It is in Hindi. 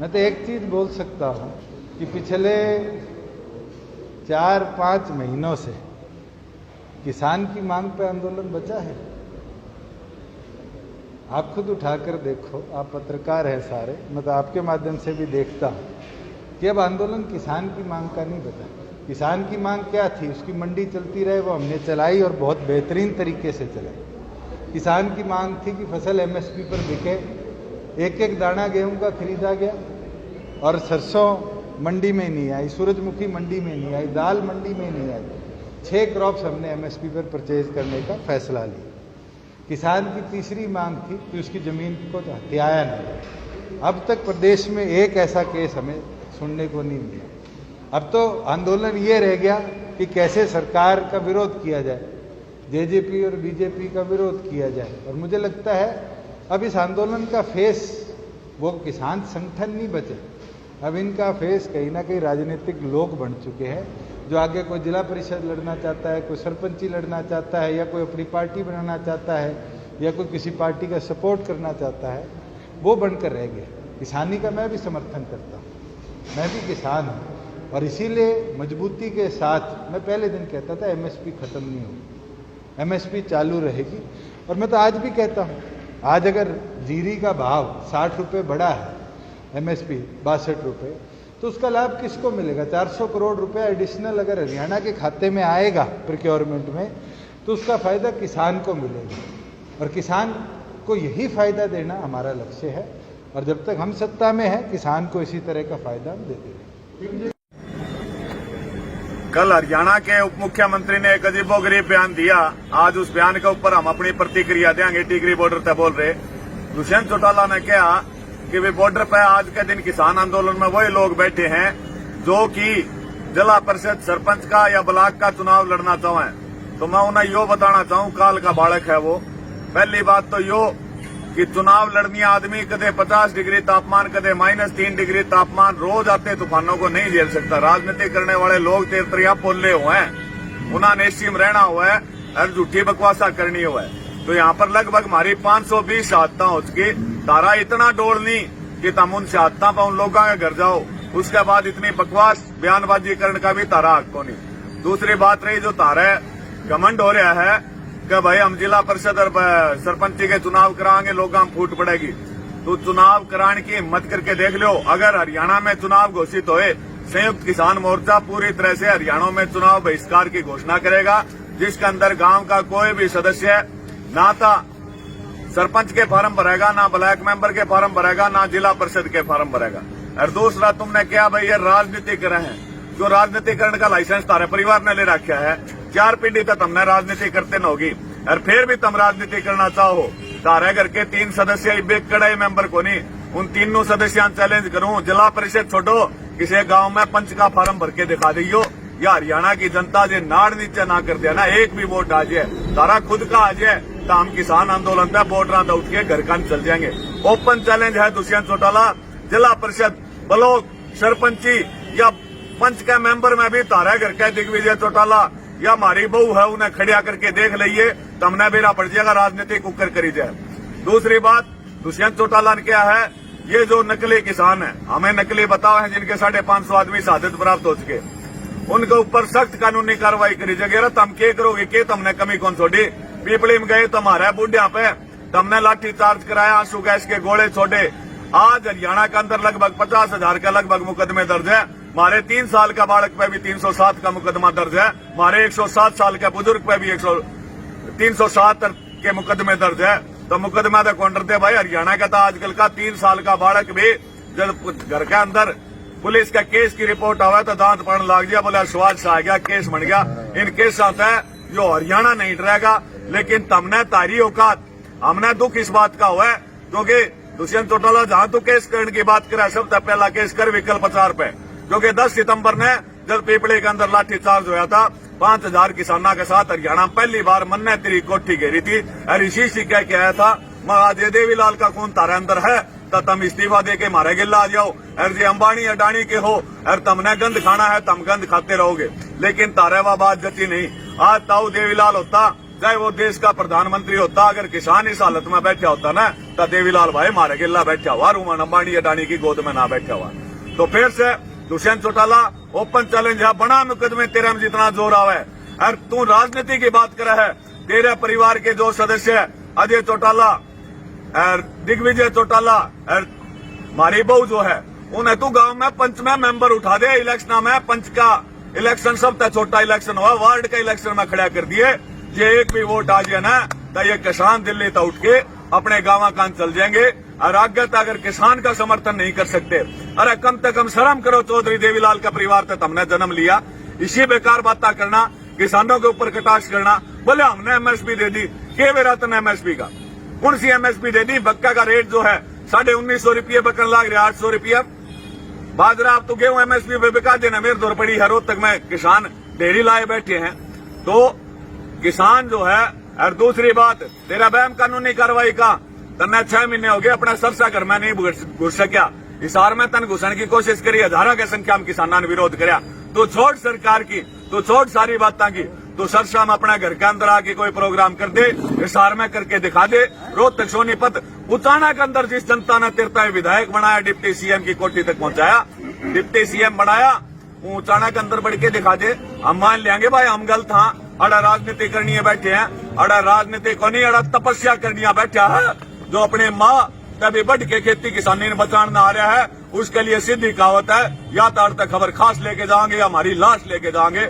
मैं तो एक चीज बोल सकता हूं कि पिछले 4-5 महीनों से किसान की मांग पे आंदोलन बचा है। आप खुद उठाकर देखो, आप पत्रकार हैं सारे, मैं तो आपके माध्यम से भी देखता हूं कि अब आंदोलन किसान की मांग का नहीं बचा। किसान की मांग क्या थी, उसकी मंडी चलती रहे, वो हमने चलाई और बहुत बेहतरीन तरीके से चलाई। किसान की मांग थी कि फसल एमएसपी पर बिके, एक एक दाना गेहूं का खरीदा गया और सरसों मंडी में नहीं आई, सूरजमुखी मंडी में नहीं आई, दाल मंडी में नहीं आई। 6 क्रॉप्स हमने एमएसपी पर परचेज करने का फैसला लिया। किसान की तीसरी मांग थी कि उसकी जमीन को हथियाया न जाए। अब तक प्रदेश में एक ऐसा केस हमें सुनने को नहीं मिला। अब तो आंदोलन ये रह गया कि कैसे सरकार का विरोध किया जाए, जेजेपी और बीजेपी का विरोध किया जाए। और मुझे लगता है अब इस आंदोलन का फेस वो किसान संगठन नहीं बचे, अब इनका फेस कहीं ना कहीं राजनीतिक लोग बन चुके हैं, जो आगे कोई जिला परिषद लड़ना चाहता है, कोई सरपंची लड़ना चाहता है, या कोई अपनी पार्टी बनाना चाहता है, या कोई किसी पार्टी का सपोर्ट करना चाहता है, वो बनकर रह गया। किसानी का मैं भी समर्थन करता हूँ, मैं भी किसान हूँ, और इसीलिए मजबूती के साथ मैं पहले दिन कहता था एमएसपी खत्म नहीं होगी, एमएसपी चालू रहेगी। और मैं तो आज भी कहता हूँ, आज अगर जीरी का भाव 60 रुपये बढ़ा है, एमएसपी 62 रुपये, तो उसका लाभ किसको मिलेगा? 400 करोड़ रुपए एडिशनल अगर हरियाणा के खाते में आएगा प्रोक्योरमेंट में, तो उसका फायदा किसान को मिलेगा, और किसान को यही फायदा देना हमारा लक्ष्य है। और जब तक हम सत्ता में हैं, किसान को इसी तरह का फायदा हम देते रहेंगे। कल हरियाणा के उप मुख्यमंत्री ने एक अजीबोगरीब बयान दिया। आज उस बयान के ऊपर हम अपनी प्रतिक्रिया देंगे। टिकरी बॉर्डर पे बोल रहे दुष्यंत चौटाला ने कहा कि वे बॉर्डर पे आज के दिन किसान आंदोलन में वही लोग बैठे हैं जो कि जिला परिषद, सरपंच का या ब्लॉक का चुनाव लड़ना चाहें। तो मैं उन्हें यो बताना चाहूं, काल का बालक है वो। पहली बात तो यो कि चुनाव लड़नी आदमी कदे 50 डिग्री तापमान, कदे -3 डिग्री तापमान, रोज आते तूफानों को नहीं झेल सकता। राजनीति करने वाले लोग तेरतरिया पोले हुए हैं, उन्होंने इसी में रहना हुआ है और झूठी बकवासा करनी हुआ है। तो यहाँ पर लगभग हमारी 520 शहादत हो चुकी। तारा इतना डोलनी कि तुम उन शहादत पर उन लोगों के घर जाओ, उसके बाद इतनी बकवास बयानबाजी करने का भी तारा हक को नहीं। दूसरी बात रही, जो तारा घमंड हो रहा है कि भाई हम जिला परिषद और सरपंची के चुनाव कराएंगे, लोग हम फूट पड़ेगी। तो चुनाव कराने की हिम्मत करके देख लो। अगर हरियाणा में चुनाव घोषित होए, संयुक्त किसान मोर्चा पूरी तरह से हरियाणा में चुनाव बहिष्कार की घोषणा करेगा, जिसके अंदर गांव का कोई भी सदस्य ना था सरपंच के फार्म भरेगा, ना ब्लॉक मेंबर के फार्म भरेगा, ना जिला परिषद के फार्म भरेगा। और दूसरा, तुमने क्या भाई ये राजनीति कर रहे हैं, जो राजनीति करने का लाइसेंस तारे परिवार ने ले रखा है। 4 पीढ़ी तक तुमने राजनीति करते न होगी, और फिर भी तुम राजनीति करना चाहो। तारे घर के 3 सदस्य कड़ाई मेंबर को नहीं, उन तीनों सदस्यों चैलेंज करूं, जिला परिषद छोड़ो, किसी गांव में पंच का फार्म भर के दिखा दियो, या हरियाणा की जनता जो नाड़ नीचे ना कर दिया ना, एक भी वोट आ जाए, तारा खुद का आ जाए, तो हम किसान आंदोलन पे वोटरा उठ के घर का चल जाएंगे। ओपन चैलेंज है दुष्यंत चौटाला, जिला परिषद, ब्लॉक, सरपंची या पंच के मेंबर में भी तारा घर के दिग्विजय चौटाला या हमारी बहू है, उन्हें खड़िया करके देख लीजिए, तो हमने बेरा पड़ जाएगा, राजनीति कुकर करी जाए। दूसरी बात, दुष्यंत चौटाला ने क्या है, ये जो नकली किसान है, हमें नकली बताओ है, जिनके 550 आदमी शहादत प्राप्त हो चुके, उनके ऊपर सख्त कानूनी कार्रवाई करी जाएगी। तुम क्या करोगे कि तुमने कमी कौन छोड़ी? पीपली में गए तुम्हारे बुढ़िया पे, तुमने लाठी चार्ज कराया, आंसू गैस के गोले छोड़े। आज हरियाणा के अंदर लगभग 50,000 का लगभग मुकदमे दर्ज है। हमारे 3 साल का बालक पे भी 307 का मुकदमा दर्ज है, हमारे 107 साल के बुजुर्ग पे भी 307 के मुकदमे दर्ज है। तो मुकदमा तो कौन डरते भाई? हरियाणा का था आजकल का 3 साल का बालक भी जब घर के अंदर पुलिस का केस की रिपोर्ट आवा तो दांत पड़ने लग गया, बोला स्वाद से आ गया, केस बन गया। इन केस आता है जो हरियाणा नहीं डरेगा, लेकिन तुमने तारी औकात। हमने दुख इस बात का हुआ है क्योंकि दुष्यंत चौटाला जहां तो केस करने की बात करे, सबसे पहला केस कर विकल्प 4 पे, क्योंकि 10 सितंबर ने जब पीपली के अंदर लाठी चार्ज हुआ था, 5000 किसानों के साथ हरियाणा पहली बार मन्ने तेरी कोठी घेरी थी, और इसी से कह के आया था महाराज देवीलाल का खून तारे अंदर है, तो तुम इस्तीफा दे के मारे गिल्ला आ जाओ, और जी अंबानी अडानी के हो और तुमने गंद खाना है, तुम गंद खाते रहोगे। लेकिन तारे वह बात जची नहीं। आज ताऊ देवीलाल होता चाहे वो देश का प्रधानमंत्री होता, अगर किसान इस हालत में बैठा होता ना, तो देवीलाल भाई मारे गिल्ला बैठा हुआ, रूमान अंबानी अडानी की गोद में ना बैठा हुआ। तो फिर से दुष्यंत चौटाला ओपन चैलेंज है, बना मुकदमे तेरे में जितना जोर आवे। और तू राजनीति की बात कर है, तेरे परिवार के जो सदस्य है, अजय चौटाला और दिग्विजय चौटाला और मारी बहू जो है, उन्हें तू गांव में पंच में मेंबर उठा दे। इलेक्शन में पंच का इलेक्शन सबसे छोटा इलेक्शन हुआ, वार्ड का इलेक्शन में खड़ा कर दिए। ये एक भी वोट आ जाए ना, तो ये किसान दिल्ली तक उठ के अपने गाँव कान चल जाएंगे। और आगे तक अगर किसान का समर्थन नहीं कर सकते, अरे कम से कम शर्म करो। चौधरी देवीलाल का परिवार तक हमने जन्म लिया, इसी बेकार बातें करना, किसानों के ऊपर कटाक्ष करना। बोले हमने एमएसपी दे दी, के मेरा तन एमएसपी का कौन सी एमएसपी दे दी? बक्का का रेट जो है 1950 रुपये बकन लाग रहा, 800 रुपया बाजरा। अब तो गेहूं एमएसपी पे बिका देना, मेरे दौर पड़ी है, रोज तक में किसान ढेरी लाए बैठे हैं। तो किसान जो है, और दूसरी बात तेरा बैम कानूनी कार्रवाई का, तन्ने 6 महीने हो गए अपना सरसा घर में नहीं घुस सकिया, हिसार में तन घुसने की कोशिश करी, हजारों की संख्या में किसानों ने विरोध कराया। तो छोड़ सरकार की, तो छोड़ सारी बातों की, तो सरसा में अपने घर के अंदर आके कोई प्रोग्राम कर दे, हिसार में करके दिखा दे। रोहतक सोनीपत उचाना के अंदर जिस जनता ने तिरता विधायक बनाया, डिप्टी सीएम की कोठी तक पहुंचाया, डिप्टी सीएम बनाया, उचाना के अंदर बढ़ के दिखा दे। हम मान लेंगे भाई हम गलत हाँ, अड़ा राजनीति करनी है बैठे हैं, अड़ा राजनीति को नहीं, अड़ा तपस्या करनी है बैठा है। जो अपने माँ तभी बढ़ के खेती किसानी ने बचाना आ रहा है, उसके लिए सीधी कहावत है, या तो खबर खास लेके जाएंगे या हमारी लाश लेके जाएंगे।